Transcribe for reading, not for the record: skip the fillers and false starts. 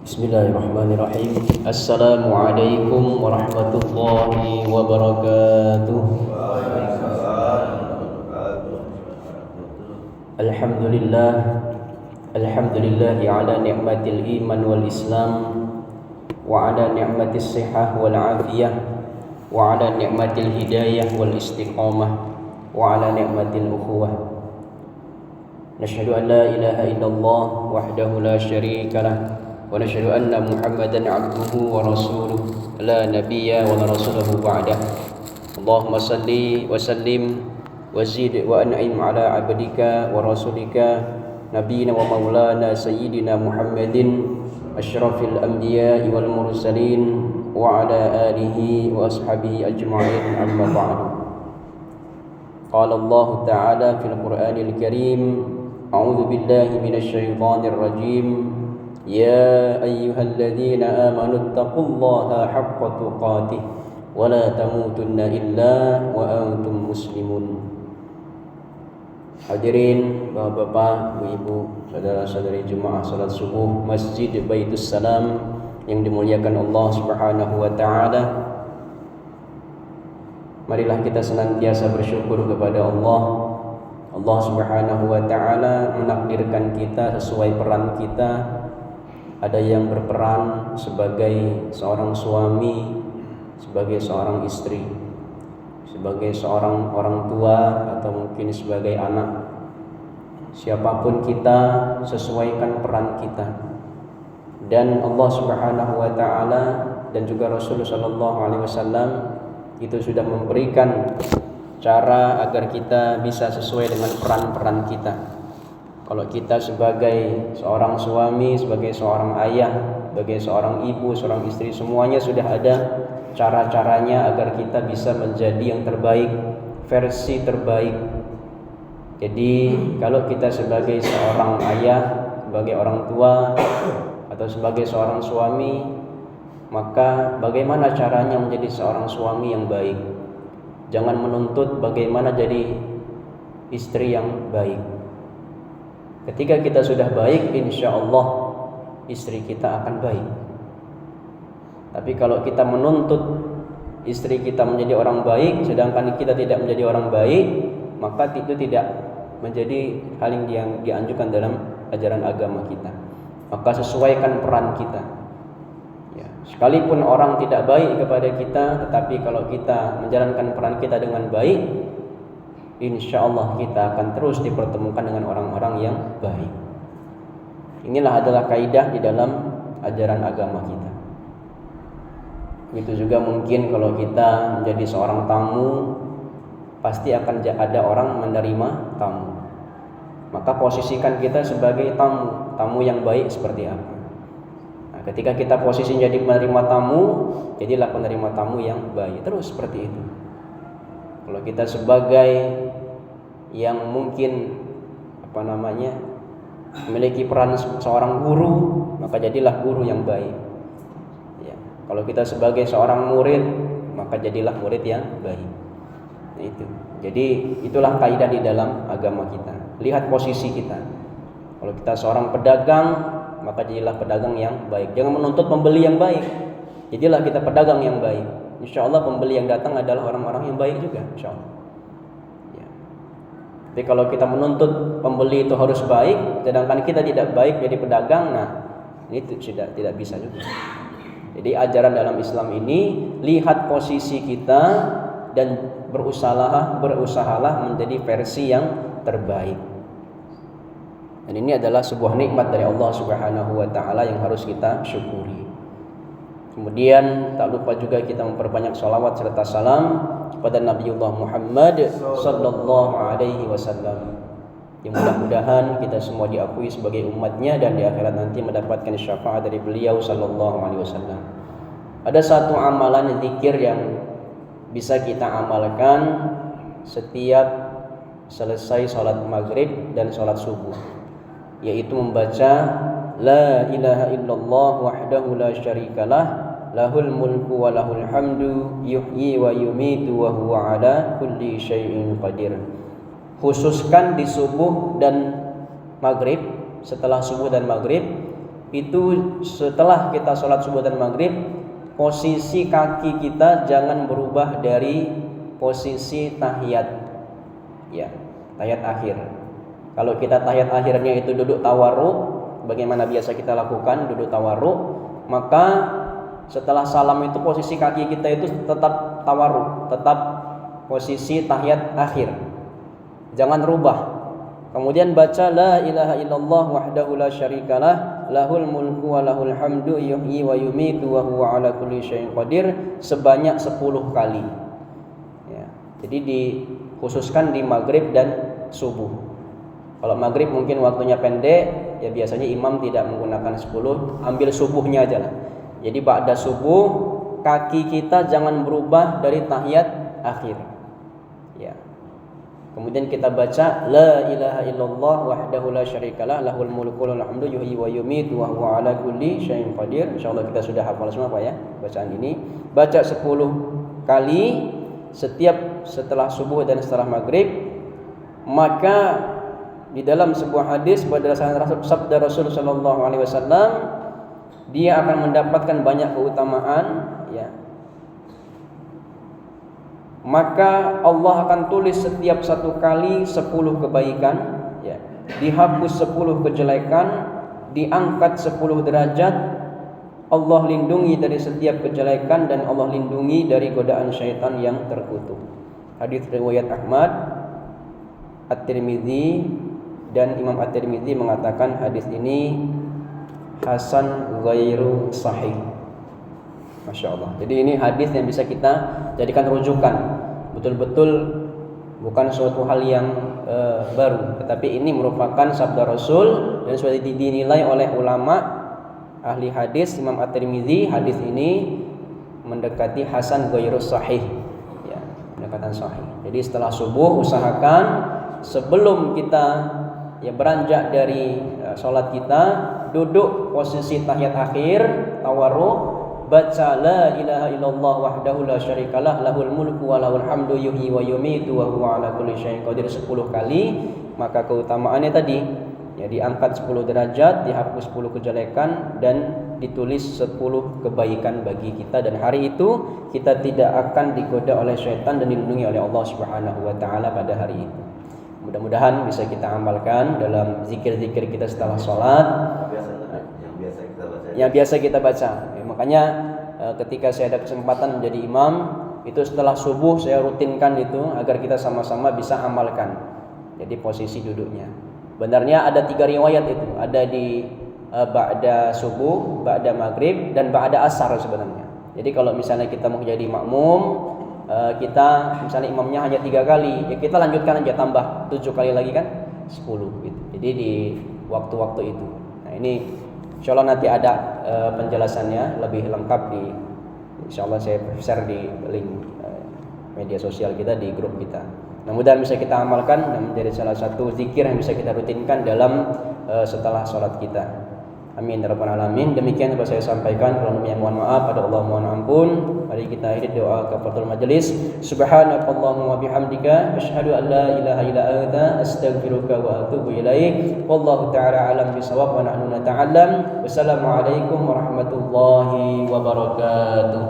Bismillahirrahmanirrahim. Assalamualaikum warahmatullahi wabarakatuh. Alhamdulillah. Alhamdulillahi ala ni'matil iman wal islam, wa ala ni'matis sihah wal afiyah, wa ala ni'matil hidayah wal istiqamah, wa ala ni'matil ukhuwah. Nashhadu an la ilaha illallah wahdahu la syarika lah, wa nashhadu anna Muhammadan 'abduhu wa rasuluh la nabiyya wa la rasulahu ba'dah. Allahumma salli wa sallim wa zid wa an'im ala 'abdika wa rasulika nabiyyina wa maulana sayyidina Muhammadin asyrafil anbiya'i wal mursalin wa ala alihi wa ashabihi ajma'in, amma ba'du. Qala Allah ta'ala fil Qur'anil Karim, a'udzu billahi minasy syaithanir rajim. يا أيها الذين آمنوا اتقوا الله حق تقاته ولا تموتن إلا وأنتم مسلمون. Hadirin bapak-bapak, ibu-ibu, saudara-saudari jemaah salat subuh Masjid Baitus Salam yang dimuliakan Allah Subhanahu wa taala. Marilah kita senantiasa bersyukur kepada Allah. Allah Subhanahu wa taala menakdirkan kita sesuai peran kita. Ada yang berperan sebagai seorang suami, sebagai seorang istri, sebagai seorang orang tua, atau mungkin sebagai anak. Siapapun kita, sesuaikan peran kita. Dan Allah Subhanahu wa taala dan juga Rasulullah sallallahu alaihi wasallam itu sudah memberikan cara agar kita bisa sesuai dengan peran-peran kita. Kalau kita sebagai seorang suami, sebagai seorang ayah, sebagai seorang ibu, seorang istri, semuanya sudah ada cara-caranya agar kita bisa menjadi yang terbaik, versi terbaik. Jadi kalau kita sebagai seorang ayah, sebagai orang tua, atau sebagai seorang suami, maka bagaimana caranya menjadi seorang suami yang baik? Jangan menuntut bagaimana jadi istri yang baik. Ketika kita sudah baik, insya Allah istri kita akan baik. Tapi kalau kita menuntut istri kita menjadi orang baik, sedangkan kita tidak menjadi orang baik, maka itu tidak menjadi hal yang dianjurkan dalam ajaran agama kita. Maka sesuaikan peran kita. Ya, sekalipun orang tidak baik kepada kita, tetapi kalau kita menjalankan peran kita dengan baik, insya Allah kita akan terus dipertemukan dengan orang-orang yang baik. Inilah adalah kaidah di dalam ajaran agama kita. Itu juga mungkin kalau kita menjadi seorang tamu, pasti akan ada orang menerima tamu. Maka posisikan kita sebagai tamu yang baik seperti apa. Nah, ketika kita posisi jadi penerima tamu, jadilah penerima tamu yang baik. Terus seperti itu. Kalau kita sebagai yang mungkin memiliki peran seorang guru, maka jadilah guru yang baik. Ya. Kalau kita sebagai seorang murid, maka jadilah murid yang baik. Nah, itu. Jadi itulah kaidah di dalam agama kita. Lihat posisi kita. Kalau kita seorang pedagang, maka jadilah pedagang yang baik. Jangan menuntut pembeli yang baik. Jadilah kita pedagang yang baik. Insya Allah pembeli yang datang adalah orang-orang yang baik juga, insya Allah. Ya. Tapi kalau kita menuntut pembeli itu harus baik, sedangkan kita tidak baik jadi pedagang, nah ini tidak bisa juga. Jadi ajaran dalam Islam ini, lihat posisi kita dan berusahalah menjadi versi yang terbaik. Dan ini adalah sebuah nikmat dari Allah Subhanahu wa taala yang harus kita syukuri. Kemudian tak lupa juga kita memperbanyak salawat serta salam kepada Nabiullah Muhammad sallallahu alaihi wasallam. Yang mudah-mudahan kita semua diakui sebagai umatnya dan di akhirat nanti mendapatkan syafaat dari beliau sallallahu alaihi wasallam. Ada satu amalan zikir yang bisa kita amalkan setiap selesai salat maghrib dan salat subuh, yaitu membaca La ilaha illallah wahdahu la syarikalah lahul mulku wa lahul hamdu yuhyi wa yumitu wa huwa ala kulli syai'in qadir. Khususkan di subuh dan maghrib, setelah subuh dan maghrib itu setelah kita sholat subuh dan maghrib, posisi kaki kita jangan berubah dari posisi tahiyat, ya, tahiyat akhir. Kalau kita tahiyat akhirnya itu duduk tawarruk, bagaimana biasa kita lakukan duduk tawarruk, maka setelah salam itu posisi kaki kita itu tetap tawarruk, tetap posisi tahiyat akhir, jangan rubah. Kemudian baca la ilaha illallah wahdahu la syarikalah lahul mulku wa lahul hamdu yuhyi wa yumitu wa huwa ala kulli syai'in qadir sebanyak 10 kali. Ya. Jadi dikhususkan di maghrib dan subuh. Kalau maghrib mungkin waktunya pendek, ya biasanya imam tidak menggunakan 10, ambil subuhnya aja lah. Jadi ba'da subuh kaki kita jangan berubah dari tahiyat akhir. Ya. Kemudian kita baca la ilaha illallah wahdahu la syarikalah lahul mulku wa lahul hamdu yuhyi wa yumitu wa huwa ala kulli syai'in qadir. Insyaallah kita sudah hafal semua Pak ya bacaan ini. Baca 10 kali setiap setelah subuh dan setelah maghrib. Maka di dalam sebuah hadis berdasarkan sabda Rasul sallallahu alaihi wasallam, dia akan mendapatkan banyak keutamaan, ya. Maka Allah akan tulis setiap satu kali 10 kebaikan, ya. Dihapus 10 kejelekan, diangkat 10 derajat. Allah lindungi dari setiap kejelekan dan Allah lindungi dari godaan syaitan yang terkutuk. Hadis riwayat Ahmad, At-Tirmidzi, dan Imam At-Tirmidzi mengatakan hadis ini hasan ghairu sahih. Masya Allah. Jadi ini hadis yang bisa kita jadikan rujukan. Betul-betul bukan suatu hal yang baru, tetapi ini merupakan sabda Rasul dan sudah dinilai oleh ulama ahli hadis. Imam At-Tirmidzi hadis ini mendekati hasan ghairu sahih, ya, pendekatan sahih. Jadi setelah subuh usahakan sebelum kita beranjak dari sholat kita, duduk posisi tahiyat akhir tawarruk, baca la ilaha illallah wahdahu la syarikalah lahul mulku wa lahul hamdu yuhyi wa yumitu wa huwa ala kulli syai'in qadir 10 kali. Maka keutamaannya tadi, ya, diangkat 10 derajat, dihapus 10 kejelekan dan ditulis 10 kebaikan bagi kita, dan hari itu kita tidak akan digoda oleh syaitan dan dilindungi oleh Allah Subhanahu wa taala pada hari itu. Mudah-mudahan bisa kita amalkan dalam zikir-zikir kita setelah sholat yang biasa kita baca. Ya, makanya ketika saya ada kesempatan menjadi imam, itu setelah subuh saya rutinkan itu agar kita sama-sama bisa amalkan. Jadi posisi duduknya. Benarnya ada 3 riwayat itu, ada di ba'da subuh, ba'da maghrib, dan ba'da asar sebenarnya. Jadi kalau misalnya kita mau jadi makmum, kita misalnya imamnya hanya 3 kali, ya kita lanjutkan aja, tambah 7 kali lagi kan 10 gitu. Jadi di waktu-waktu itu. Nah ini insyaallah nanti ada penjelasannya lebih lengkap di, insyaallah saya share di link media sosial kita di grup kita. Mudah-mudahan bisa kita amalkan dan menjadi salah satu zikir yang bisa kita rutinkan dalam setelah sholat kita. Amin ya rabbal alamin. Demikian yang saya sampaikan. Kalau mohon maaf, pada Allah mohon ampun. Mari kita akhiri doa kafaratul majelis. Subhanakallahumma wa bihamdika asyhadu an la ilaha illa anta astaghfiruka wa atubu ilaik. Wallahu ta'ala alam bisawab wa nahnu nata'allam. Wassalamualaikum warahmatullahi wabarakatuh.